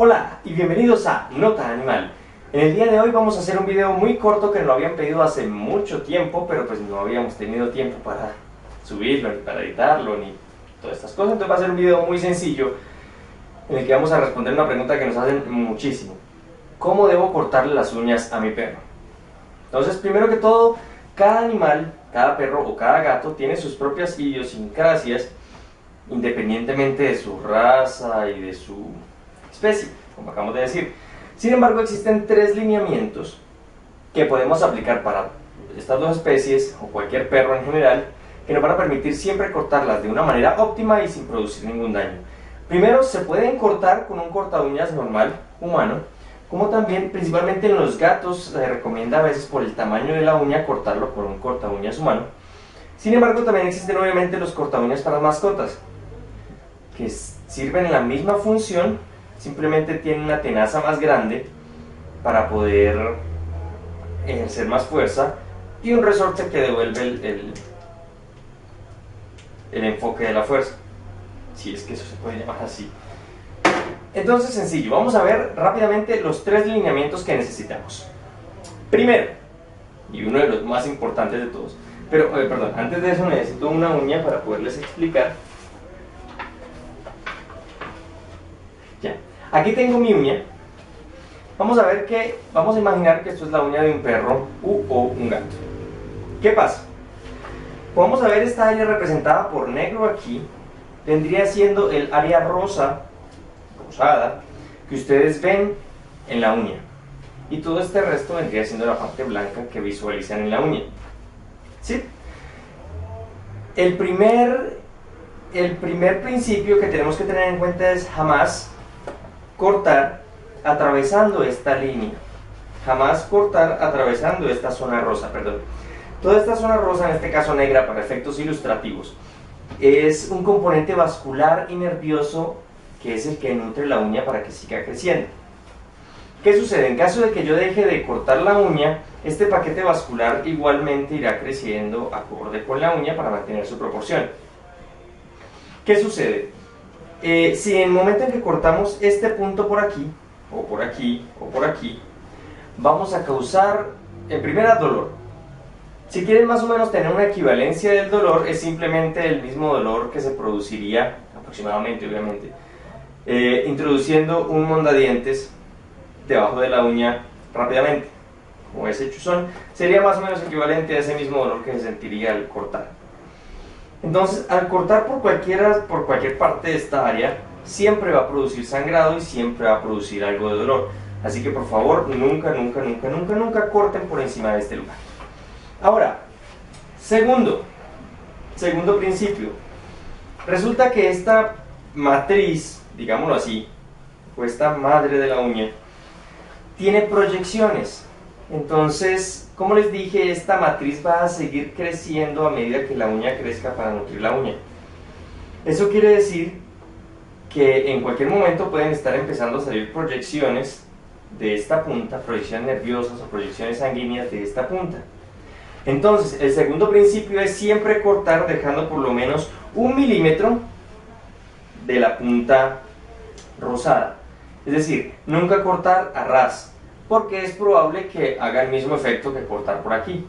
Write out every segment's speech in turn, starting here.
Hola y bienvenidos a Nota Animal. En el día de hoy vamos a hacer un video muy corto que nos lo habían pedido hace mucho tiempo, pero pues no habíamos tenido tiempo para subirlo, ni para editarlo, ni todas estas cosas. Entonces va a ser un video muy sencillo en el que vamos a responder una pregunta que nos hacen muchísimo: ¿cómo debo cortarle las uñas a mi perro? Entonces, primero que todo, cada animal, cada perro o cada gato tiene sus propias idiosincrasias, independientemente de su raza y de su especie, como acabamos de decir. Sin embargo, existen tres lineamientos que podemos aplicar para estas dos especies o cualquier perro en general, que nos van a permitir siempre cortarlas de una manera óptima y sin producir ningún daño. Primero, se pueden cortar con un corta uñas normal, humano, como también, principalmente en los gatos, se recomienda a veces por el tamaño de la uña cortarlo con un corta uñas humano. Sin embargo, también existen obviamente los corta uñas para mascotas, que sirven la misma función, simplemente tienen una tenaza más grande para poder ejercer más fuerza y un resorte que devuelve el enfoque de la fuerza, si es que eso se puede llamar así. Entonces, sencillo, vamos a ver rápidamente los tres lineamientos que necesitamos. Primero, y uno de los más importantes de todos, pero perdón, antes de eso necesito una uña para poderles explicar. Ya, aquí tengo mi uña. Vamos a imaginar que esto es la uña de un perro o un gato. ¿Qué pasa? Vamos a ver esta área representada por negro aquí, vendría siendo el área rosada que ustedes ven en la uña, y todo este resto vendría siendo la parte blanca que visualizan en la uña. ¿Sí? El primer principio que tenemos que tener en cuenta es jamás cortar atravesando esta línea, jamás cortar atravesando esta zona rosa, perdón. Toda esta zona rosa, en este caso negra para efectos ilustrativos, es un componente vascular y nervioso que es el que nutre la uña para que siga creciendo. ¿Qué sucede? En caso de que yo deje de cortar la uña, este paquete vascular igualmente irá creciendo acorde con la uña para mantener su proporción. ¿Qué sucede? Si en el momento en que cortamos este punto por aquí, o por aquí, o por aquí, vamos a causar, en primera, dolor. Si quieren más o menos tener una equivalencia del dolor, es simplemente el mismo dolor que se produciría, aproximadamente obviamente, introduciendo un mondadientes debajo de la uña rápidamente, como ese chuzón, sería más o menos equivalente a ese mismo dolor que se sentiría al cortar. Entonces, al cortar por cualquier parte de esta área, siempre va a producir sangrado y siempre va a producir algo de dolor. Así que por favor, nunca corten por encima de este lugar. Ahora, segundo principio. Resulta que esta matriz, digámoslo así, o esta madre de la uña, tiene proyecciones. Entonces, como les dije, esta matriz va a seguir creciendo a medida que la uña crezca para nutrir la uña. Eso quiere decir que en cualquier momento pueden estar empezando a salir proyecciones de esta punta, proyecciones nerviosas o proyecciones sanguíneas de esta punta. Entonces, el segundo principio es siempre cortar dejando por lo menos 1 milímetro de la punta rosada. Es decir, nunca cortar a ras, porque es probable que haga el mismo efecto que cortar por aquí.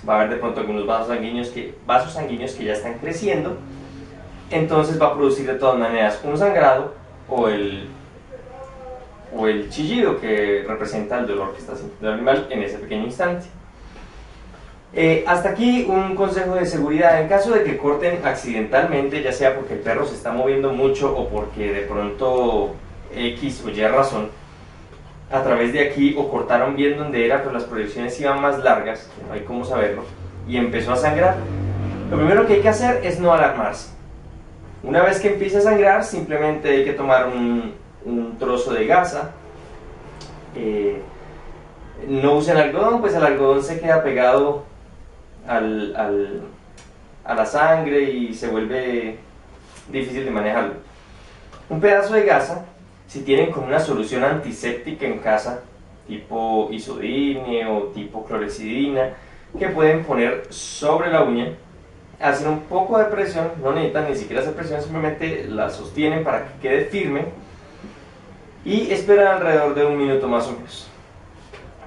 Va a haber de pronto algunos vasos sanguíneos que ya están creciendo, entonces va a producir de todas maneras un sangrado o el chillido que representa el dolor que está sintiendo el animal en ese pequeño instante. Hasta aquí un consejo de seguridad. En caso de que corten accidentalmente, ya sea porque el perro se está moviendo mucho o porque de pronto X o Y razón, a través de aquí, o cortaron bien donde era pero las proyecciones iban más largas, no hay cómo saberlo, y empezó a sangrar, lo primero que hay que hacer es no alarmarse. Una vez que empiece a sangrar, simplemente hay que tomar un trozo de gasa. No usen algodón, pues el algodón se queda pegado a la sangre y se vuelve difícil de manejarlo. Un pedazo de gasa, si tienen con una solución antiséptica en casa, tipo isodine o tipo clorexidina, que pueden poner sobre la uña, hacen un poco de presión, no necesitan ni siquiera hacer presión, simplemente la sostienen para que quede firme y esperan alrededor de 1 minuto más o menos.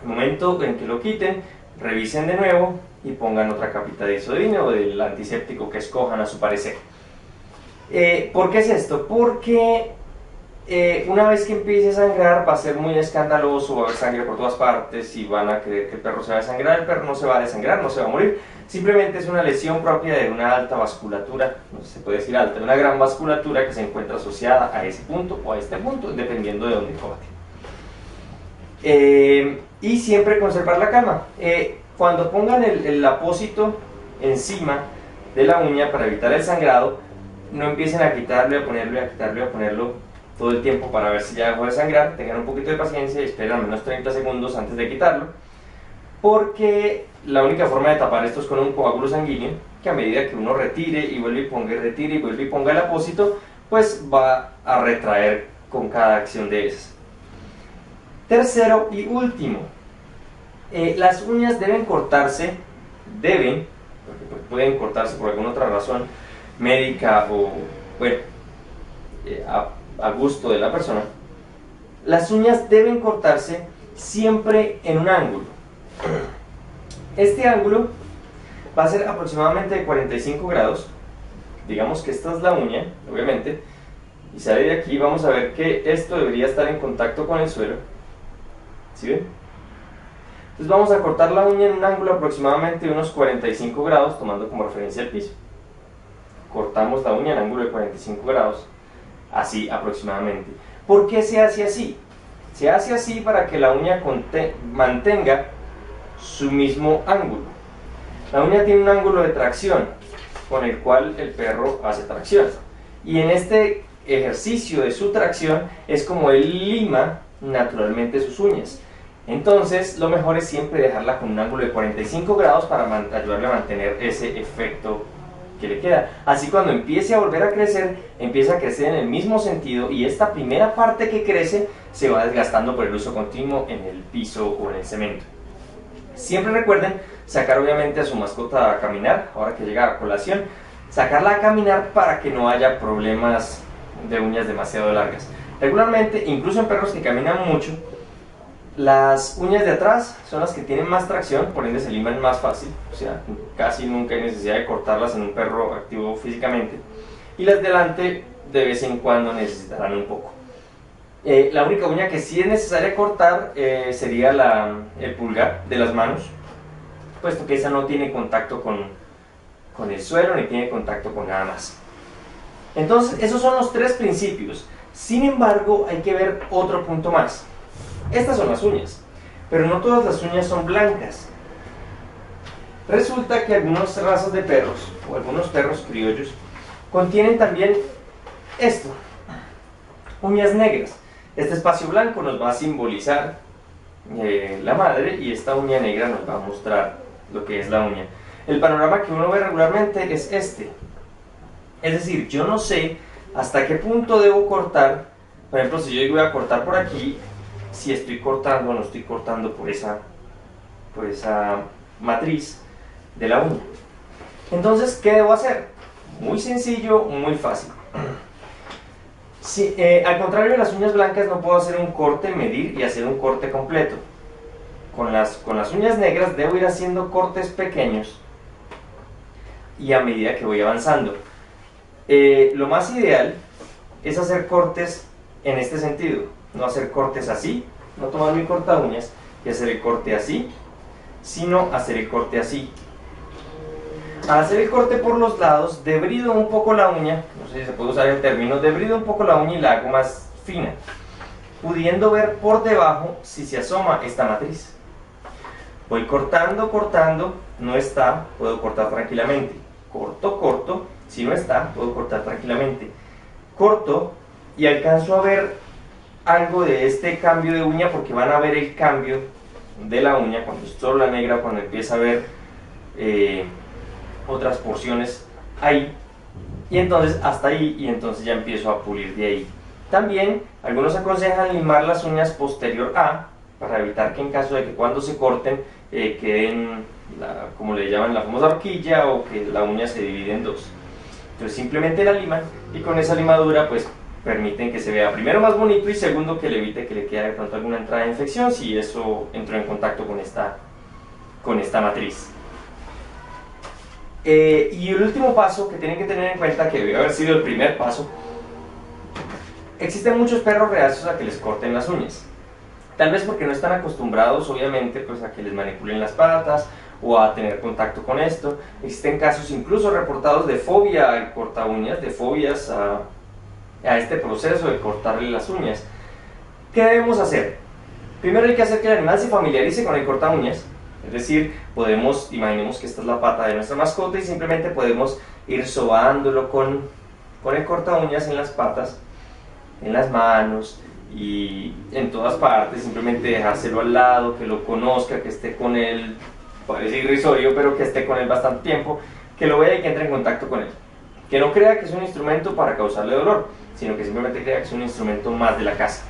El momento en que lo quiten, revisen de nuevo y pongan otra capita de isodine o del antiséptico que escojan a su parecer. ¿Por qué es esto? Porque una vez que empiece a sangrar va a ser muy escandaloso, va a haber sangre por todas partes y van a creer que el perro se va a desangrar. El perro no se va a desangrar, no se va a morir, simplemente es una lesión propia de una alta vasculatura, no se puede decir alta, de una gran vasculatura que se encuentra asociada a ese punto o a este punto, dependiendo de dónde corte. Y siempre conservar la calma. Cuando pongan el apósito encima de la uña para evitar el sangrado, no empiecen a quitarlo y a ponerlo y a quitarlo y a ponerlo todo el tiempo para ver si ya dejó de sangrar. Tengan un poquito de paciencia y esperen al menos 30 segundos antes de quitarlo, porque la única forma de tapar esto es con un coágulo sanguíneo que a medida que uno retire y vuelve y ponga y retire y vuelve y ponga el apósito, pues va a retraer con cada acción de esas. Tercero y último, las uñas deben cortarse, porque pueden cortarse por alguna otra razón médica o bueno, a gusto de la persona. Las uñas deben cortarse siempre en un ángulo. Este ángulo va a ser aproximadamente de 45 grados. Digamos que esta es la uña, obviamente, y sale de aquí. Vamos a ver que esto debería estar en contacto con el suelo. ¿Sí ven? Entonces vamos a cortar la uña en un ángulo aproximadamente de unos 45 grados, tomando como referencia el piso. Cortamos la uña en ángulo de 45 grados, así aproximadamente. ¿Por qué se hace así? Se hace así para que la uña mantenga su mismo ángulo. La uña tiene un ángulo de tracción con el cual el perro hace tracción, y en este ejercicio de su tracción es como él lima naturalmente sus uñas. Entonces lo mejor es siempre dejarla con un ángulo de 45 grados para ayudarle a mantener ese efecto que le queda. Así cuando empiece a volver a crecer, empieza a crecer en el mismo sentido, y esta primera parte que crece se va desgastando por el uso continuo en el piso o en el cemento. Siempre recuerden sacar obviamente a su mascota a caminar, ahora que llega a colación, sacarla a caminar para que no haya problemas de uñas demasiado largas. Regularmente, incluso en perros que caminan mucho, las uñas de atrás son las que tienen más tracción, por ende se liman más fácil, o sea, casi nunca hay necesidad de cortarlas en un perro activo físicamente, y las de delante de vez en cuando necesitarán un poco. La única uña que sí es necesaria cortar sería el pulgar de las manos, puesto que esa no tiene contacto con el suelo ni tiene contacto con nada más. Entonces, esos son los tres principios. Sin embargo, hay que ver otro punto más. Estas son las uñas, pero no todas las uñas son blancas. Resulta que algunas razas de perros, o algunos perros criollos, contienen también esto, uñas negras. Este espacio blanco nos va a simbolizar la madre, y esta uña negra nos va a mostrar lo que es la uña. El panorama que uno ve regularmente es este. Es decir, yo no sé hasta qué punto debo cortar. Por ejemplo, si yo voy a cortar por aquí, si estoy cortando o no estoy cortando por esa matriz de la uña. Entonces, ¿qué debo hacer? Muy sencillo, muy fácil. Al contrario de las uñas blancas, no puedo hacer un corte, medir y hacer un corte completo. Con las uñas negras debo ir haciendo cortes pequeños, y a medida que voy avanzando. Lo más ideal es hacer cortes en este sentido, no hacer cortes así, no tomar mi corta uñas y hacer el corte así, sino hacer el corte así. Al hacer el corte por los lados, debrido un poco la uña, no sé si se puede usar el término, debrido un poco la uña y la hago más fina, pudiendo ver por debajo si se asoma esta matriz. Voy cortando, no está, puedo cortar tranquilamente. Corto, si no está, puedo cortar tranquilamente. Corto y alcanzo a ver algo de este cambio de uña, porque van a ver el cambio de la uña cuando es solo la negra o cuando empieza a ver otras porciones ahí, y entonces hasta ahí, y entonces ya empiezo a pulir de ahí. También algunos aconsejan limar las uñas posterior a, para evitar que en caso de que cuando se corten queden, como le llaman, la famosa horquilla, o que la uña se divide en dos. Entonces simplemente la liman, y con esa limadura pues permiten que se vea primero más bonito y segundo que le evite que le quede de pronto alguna entrada de infección si eso entró en contacto con esta matriz. Y el último paso que tienen que tener en cuenta, que debe haber sido el primer paso, existen muchos perros reacios a que les corten las uñas. Tal vez porque no están acostumbrados, obviamente, pues a que les manipulen las patas o a tener contacto con esto. Existen casos incluso reportados de fobia al corta uñas, de fobias a este proceso de cortarle las uñas. ¿Qué debemos hacer? Primero hay que hacer que el animal se familiarice con el corta uñas. Es decir, imaginemos que esta es la pata de nuestra mascota y simplemente podemos ir sobándolo con el corta uñas en las patas, en las manos y en todas partes, simplemente dejárselo al lado, que lo conozca, que esté con él, parece irrisorio, pero que esté con él bastante tiempo, que lo vea y que entre en contacto con él. Que no crea que es un instrumento para causarle dolor, sino que simplemente crea que es un instrumento más de la casa.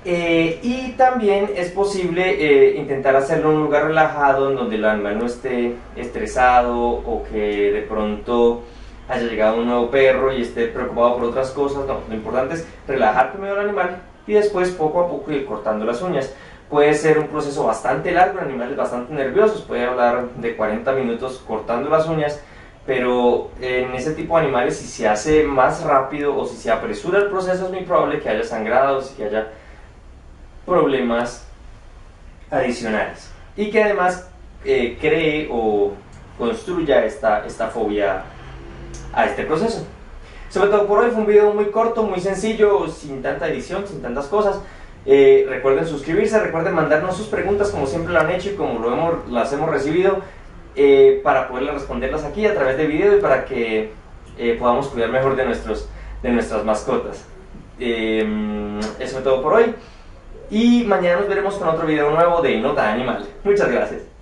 Y también es posible intentar hacerlo en un lugar relajado, en donde el animal no esté estresado o que de pronto haya llegado un nuevo perro y esté preocupado por otras cosas. No, lo importante es relajar primero al animal y después poco a poco ir cortando las uñas. Puede ser un proceso bastante largo, en animales bastante nerviosos, puede hablar de 40 minutos cortando las uñas, pero en ese tipo de animales, si se hace más rápido o si se apresura el proceso, es muy probable que haya sangrados y que haya problemas adicionales y que además cree o construya esta fobia a este proceso. Sobre todo por hoy fue un video muy corto, muy sencillo, sin tanta edición, sin tantas cosas. Recuerden suscribirse, recuerden mandarnos sus preguntas como siempre lo han hecho y como las hemos recibido, para poderles responderlas aquí a través de video y para que podamos cuidar mejor de nuestras mascotas. Eso es todo por hoy. Y mañana nos veremos con otro video nuevo de Nota Animal. Muchas gracias.